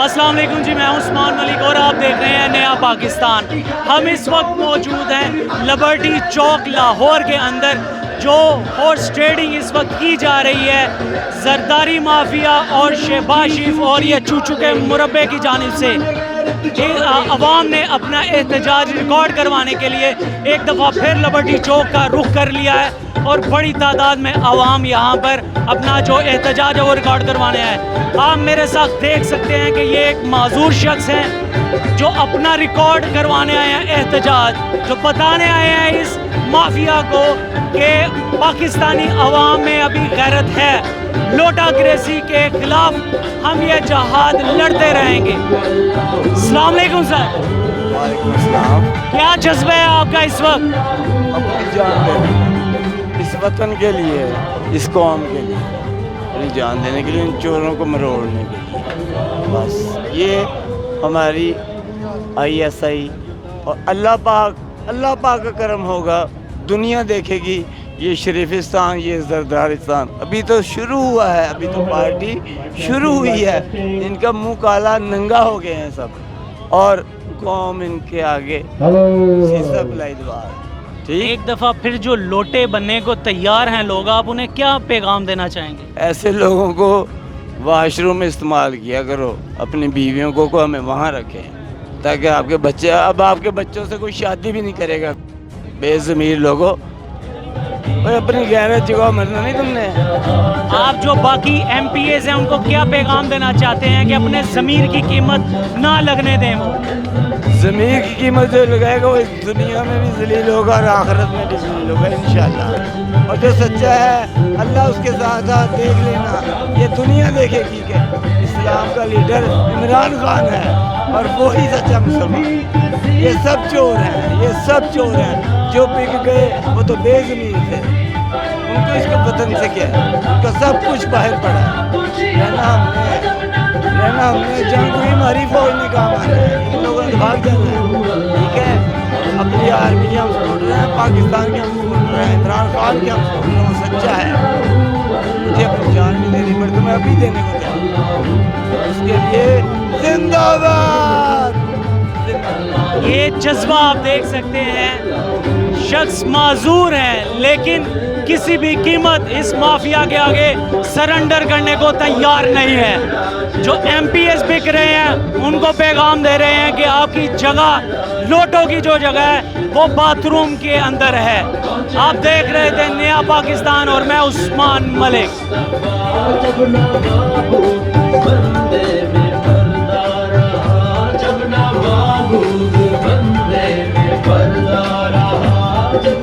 अस्सलाम वालेकुम जी, मैं हूं उस्मान मलिक और आप देख रहे हैं नया पाकिस्तान। हम इस वक्त मौजूद हैं लिबर्टी चौक लाहौर के अंदर, जो हॉर्स ट्रेडिंग इस वक्त की जा रही है जरदारी माफिया और शहबाज शरीफ और ये चूचू के मुरब्बे की जानिब से। अवाम ने अपना एहतजाज रिकॉर्ड करवाने के लिए एक दफ़ा फिर लिबर्टी चौक का रुख कर लिया है और बड़ी तादाद में अवाम यहाँ पर अपना जो एहतजाज है वो रिकॉर्ड करवाने आए। आप मेरे साथ देख सकते हैं कि ये एक माजूर शख्स हैं जो अपना रिकॉर्ड करवाने आए हैं एहतजाज, जो बताने आए हैं इस माफिया को कि पाकिस्तानी अवाम में अभी गैरत है, लोटाग्रेसी के खिलाफ हम ये जहाद लड़ते रहेंगे। अस्सलाम वालेकुम सर। वालेकुम अस्सलाम। क्या जज्बा है आपका इस वक्त? अपनी जान देने, इस वतन के लिए, इस कौम के लिए अपनी जान देने के लिए, इन चोरों को मरोड़ने के लिए। बस ये हमारी ISI और अल्लाह पाक का करम होगा, दुनिया देखेगी। ये शरीफिस्तान, ये जरदारिस्तान अभी तो शुरू हुआ है, अभी तो पार्टी शुरू हुई है। इनका मुंह काला नंगा हो गए हैं सब, और कौम इनके आगे ठीक। एक दफ़ा फिर जो लोटे बनने को तैयार हैं लोग, आप उन्हें क्या पैगाम देना चाहेंगे? ऐसे लोगों को वाशरूम में इस्तेमाल किया करो, अपनी बीवियों को हमें वहाँ रखें, ताकि आपके बच्चे, अब आपके बच्चों से कोई शादी भी नहीं करेगा। बेज़मीर लोगों, और अपनी गैरत जगह मरना नहीं तुमने। आप जो बाकी MPAs हैं उनको क्या पैगाम देना चाहते हैं कि अपने ज़मीर की कीमत ना लगने दें? वो ज़मीर की कीमत जो लगाएगा वो इस दुनिया में भी ज़लील होगा और आखिरत में भी ज़लील होगा इंशाअल्लाह। और जो सच्चा है अल्लाह उसके साथ साथ देख लेना, ये दुनिया देखेगी कि इस्लाम का लीडर इमरान खान है और वो ही सच्चा मुसलमान। ये सब चोर हैं, ये सब चोर हैं। जो बिक गए वो तो बेज़मीर थे, उनको इसके वतन से क्या है, उनका सब कुछ बाहर पड़ा है। रहना हमने जंग हुई, हमारी फौज ने काम आना है, इन लोगों ने भाग जाना है। ठीक है, अपनी आर्मी की हम सपोर्ट रहे हैं, पाकिस्तान की हम सपोर्ट रहे हैं, इमरान खान की हम सपोर्ट रहे हैं, सच्चा है। मुझे अपनी जान भी देनी पड़ती, मैं अभी देने को तैयार, उसके लिए जिंदाबाद। ये जज्बा आप देख सकते हैं, शख्स माजूर है लेकिन किसी भी कीमत इस माफिया के आगे सरेंडर करने को तैयार नहीं है। जो MPAs बिक रहे हैं उनको पैगाम दे रहे हैं कि आपकी जगह, लोटों की जो जगह है वो बाथरूम के अंदर है। आप देख रहे थे नया पाकिस्तान और मैं उस्मान मलिक। बंदे में पर्दा रहा, जब